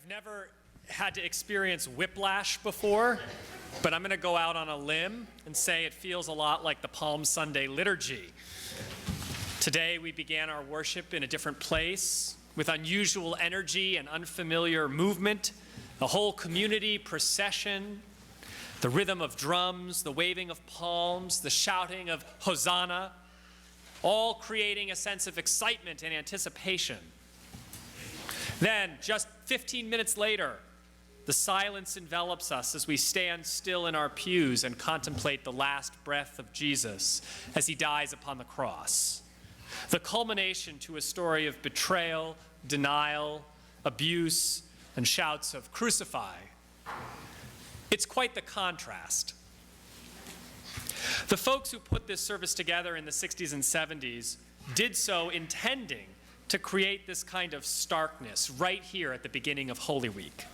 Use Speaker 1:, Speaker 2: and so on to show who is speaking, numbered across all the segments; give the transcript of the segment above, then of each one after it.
Speaker 1: I've never had to experience whiplash before, but I'm going to go out on a limb and say it feels a lot like the Palm Sunday liturgy. Today we began our worship in a different place with unusual energy and unfamiliar movement, the whole community procession, the rhythm of drums, the waving of palms, the shouting of Hosanna, all creating a sense of excitement and anticipation. Then, just 15 minutes later, the silence envelops us as we stand still in our pews and contemplate the last breath of Jesus as he dies upon the cross. The culmination to a story of betrayal, denial, abuse, and shouts of "Crucify." It's quite the contrast. The folks who put this service together in the 60s and 70s did so intending to create this kind of starkness right here at the beginning of Holy Week.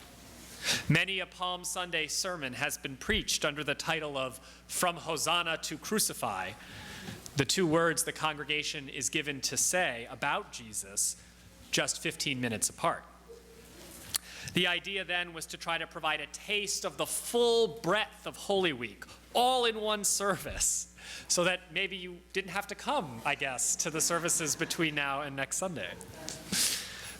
Speaker 1: Many a Palm Sunday sermon has been preached under the title of "From Hosanna to Crucify," the two words the congregation is given to say about Jesus just 15 minutes apart. The idea then was to try to provide a taste of the full breadth of Holy Week, all in one service, so that maybe you didn't have to come, I guess, to the services between now and next Sunday.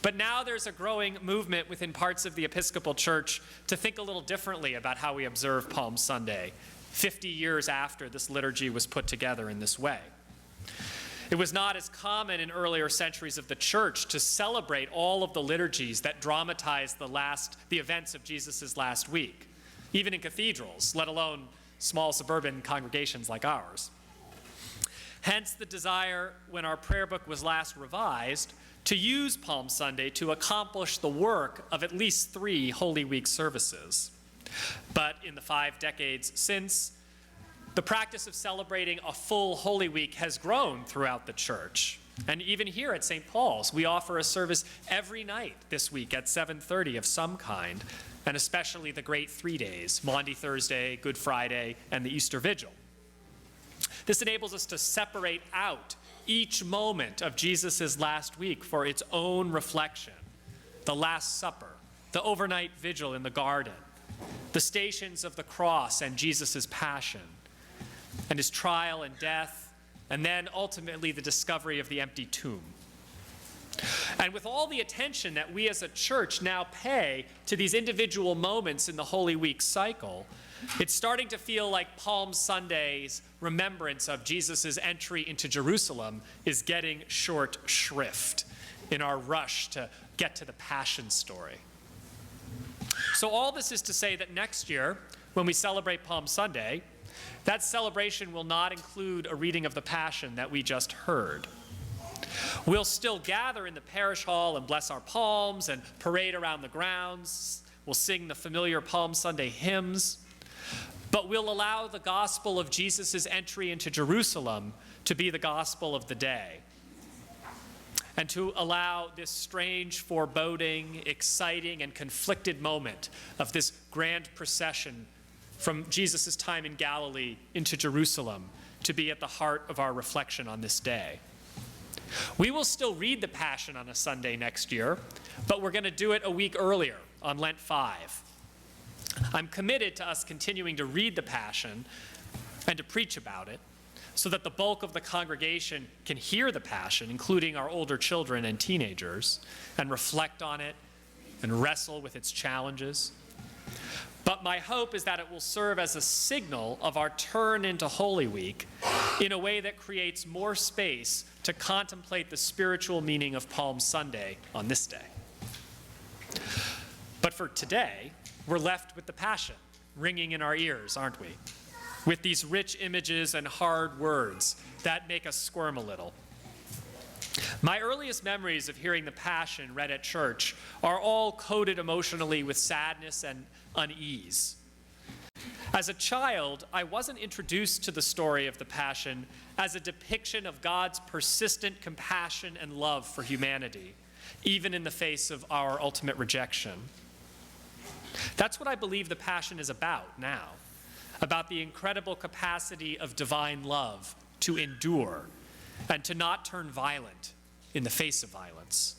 Speaker 1: But now there's a growing movement within parts of the Episcopal Church to think a little differently about how we observe Palm Sunday, 50 years after this liturgy was put together in this way. It was not as common in earlier centuries of the church to celebrate all of the liturgies that dramatized the events of Jesus' last week, even in cathedrals, let alone small suburban congregations like ours. Hence the desire, when our prayer book was last revised, to use Palm Sunday to accomplish the work of at least 3 Holy Week services. But in the 5 decades since, the practice of celebrating a full Holy Week has grown throughout the church. And even here at St. Paul's, we offer a service every night this week at 7:30 of some kind, and especially the great 3 days, Maundy Thursday, Good Friday, and the Easter Vigil. This enables us to separate out each moment of Jesus' last week for its own reflection: the Last Supper, the overnight vigil in the garden, the stations of the cross and Jesus' passion, and his trial and death, and then ultimately the discovery of the empty tomb. And with all the attention that we as a church now pay to these individual moments in the Holy Week cycle, it's starting to feel like Palm Sunday's remembrance of Jesus' entry into Jerusalem is getting short shrift in our rush to get to the Passion story. So all this is to say that next year, when we celebrate Palm Sunday, that celebration will not include a reading of the Passion that we just heard. We'll still gather in the parish hall and bless our palms and parade around the grounds. We'll sing the familiar Palm Sunday hymns. But we'll allow the gospel of Jesus' entry into Jerusalem to be the gospel of the day, and to allow this strange, foreboding, exciting, and conflicted moment of this grand procession from Jesus' time in Galilee into Jerusalem to be at the heart of our reflection on this day. We will still read the Passion on a Sunday next year, but we're going to do it a week earlier, on Lent 5. I'm committed to us continuing to read the Passion and to preach about it, so that the bulk of the congregation can hear the Passion, including our older children and teenagers, and reflect on it and wrestle with its challenges. But my hope is that it will serve as a signal of our turn into Holy Week in a way that creates more space to contemplate the spiritual meaning of Palm Sunday on this day. But for today, we're left with the Passion ringing in our ears, aren't we? With these rich images and hard words that make us squirm a little. My earliest memories of hearing the Passion read at church are all coded emotionally with sadness and unease. As a child, I wasn't introduced to the story of the Passion as a depiction of God's persistent compassion and love for humanity, even in the face of our ultimate rejection. That's what I believe the Passion is about now, about the incredible capacity of divine love to endure and to not turn violent in the face of violence,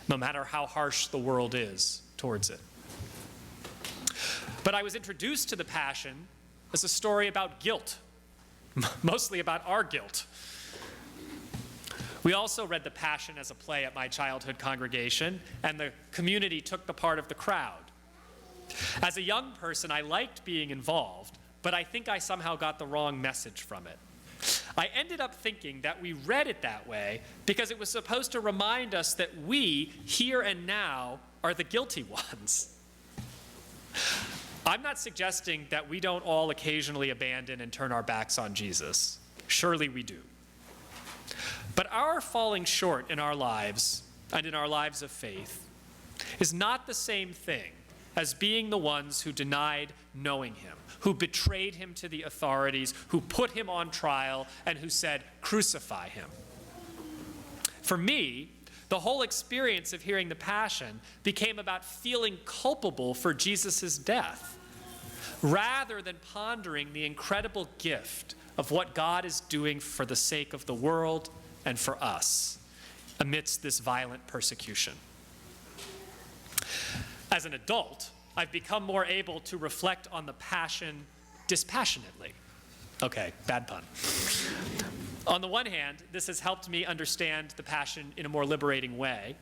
Speaker 1: no matter how harsh the world is towards it. But I was introduced to the Passion as a story about guilt, mostly about our guilt. We also read the Passion as a play at my childhood congregation, and the community took the part of the crowd. As a young person, I liked being involved, but I think I somehow got the wrong message from it. I ended up thinking that we read it that way because it was supposed to remind us that we, here and now, are the guilty ones. I'm not suggesting that we don't all occasionally abandon and turn our backs on Jesus. Surely we do. But our falling short in our lives and in our lives of faith is not the same thing as being the ones who denied knowing him, who betrayed him to the authorities, who put him on trial, and who said, "Crucify him." For me, the whole experience of hearing the Passion became about feeling culpable for Jesus' death, rather than pondering the incredible gift of what God is doing for the sake of the world and for us amidst this violent persecution. As an adult, I've become more able to reflect on the Passion dispassionately. Okay, bad pun. On the one hand, this has helped me understand the Passion in a more liberating way.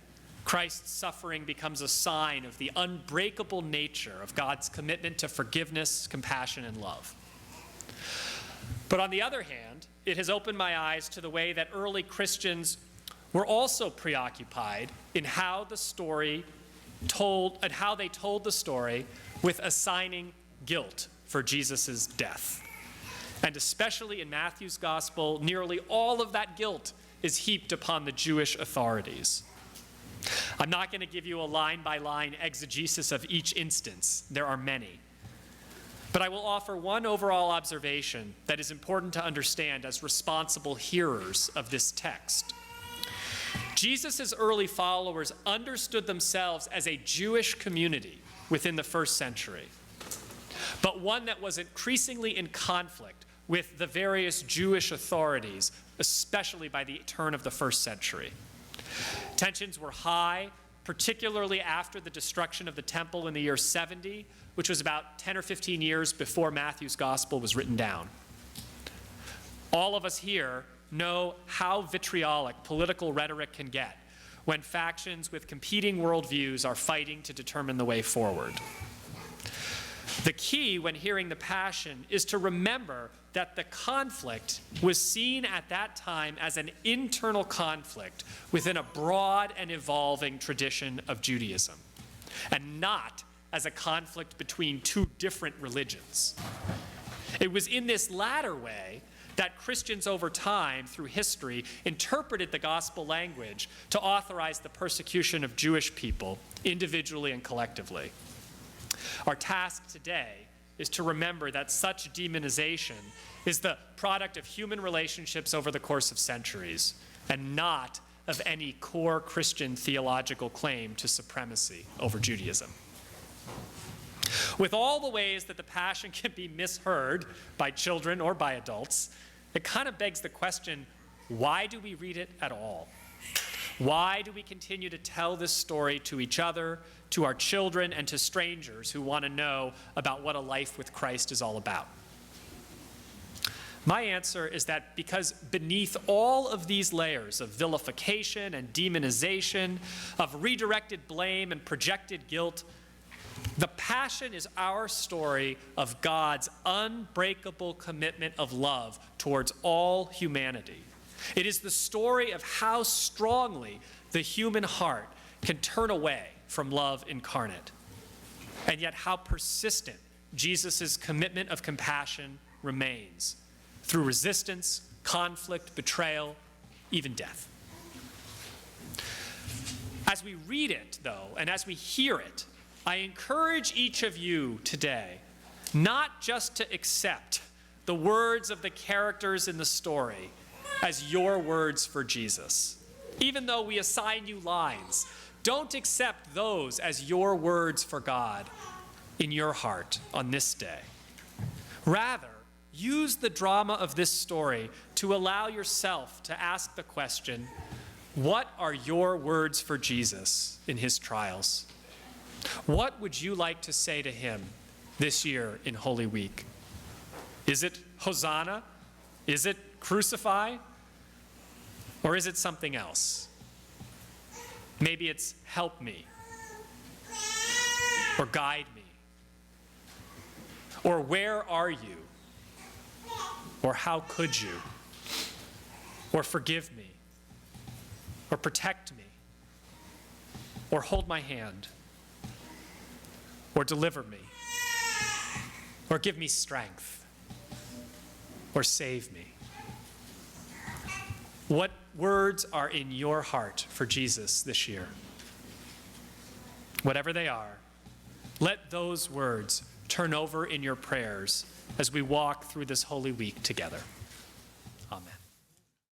Speaker 1: Christ's suffering becomes a sign of the unbreakable nature of God's commitment to forgiveness, compassion, and love. But on the other hand, it has opened my eyes to the way that early Christians were also preoccupied in how they told the story with assigning guilt for Jesus' death. And especially in Matthew's gospel, nearly all of that guilt is heaped upon the Jewish authorities. I'm not going to give you a line-by-line exegesis of each instance. There are many. But I will offer one overall observation that is important to understand as responsible hearers of this text. Jesus' early followers understood themselves as a Jewish community within the first century, but one that was increasingly in conflict with the various Jewish authorities, especially by the turn of the first century. Tensions were high, particularly after the destruction of the temple in the year 70, which was about 10 or 15 years before Matthew's gospel was written down. All of us here know how vitriolic political rhetoric can get when factions with competing worldviews are fighting to determine the way forward. The key when hearing the Passion is to remember that the conflict was seen at that time as an internal conflict within a broad and evolving tradition of Judaism, and not as a conflict between two different religions. It was in this latter way that Christians over time, through history, interpreted the gospel language to authorize the persecution of Jewish people, individually and collectively. Our task today is to remember that such demonization is the product of human relationships over the course of centuries, and not of any core Christian theological claim to supremacy over Judaism. With all the ways that the Passion can be misheard by children or by adults, it kind of begs the question, why do we read it at all? Why do we continue to tell this story to each other, to our children, and to strangers who want to know about what a life with Christ is all about? My answer is that because beneath all of these layers of vilification and demonization, of redirected blame and projected guilt, the Passion is our story of God's unbreakable commitment of love towards all humanity. It is the story of how strongly the human heart can turn away from love incarnate, and yet how persistent Jesus' commitment of compassion remains through resistance, conflict, betrayal, even death. As we read it, though, and as we hear it, I encourage each of you today not just to accept the words of the characters in the story as your words for Jesus. Even though we assign you lines, don't accept those as your words for God in your heart on this day. Rather, use the drama of this story to allow yourself to ask the question, what are your words for Jesus in his trials? What would you like to say to him this year in Holy Week? Is it Hosanna? Is it crucify? Or is it something else? Maybe it's help me, or guide me, or where are you, or how could you, or forgive me, or protect me, or hold my hand, or deliver me, or give me strength, or save me. What words are in your heart for Jesus this year? Whatever they are, let those words turn over in your prayers as we walk through this Holy Week together.